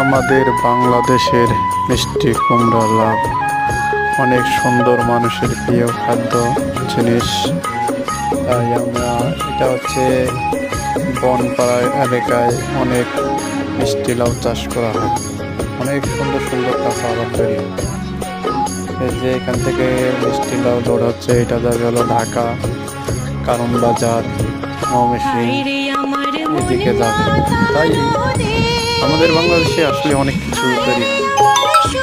আমাদের বাংলাদেশের মিষ্টি কুমড়া লাউ অনেক সুন্দর, মানুষের প্রিয় খাদ্য জিনিস। তাই আমরা এটা হচ্ছে বনপাড়া এলাকায় অনেক মিষ্টি লাউ চাষ করা হয়। অনেক সুন্দর সুন্দর কাঁচা আবাদ তৈরি হয়। এই যে এখান থেকে মিষ্টি লাউ লোড হচ্ছে, এটা যাবে হলো ঢাকা, কারণ বাজার, ময়মনসিংহ এদিকে যাবে। তাই আমাদের বাংলাদেশে আসলে অনেক কিছু তৈরি হয়।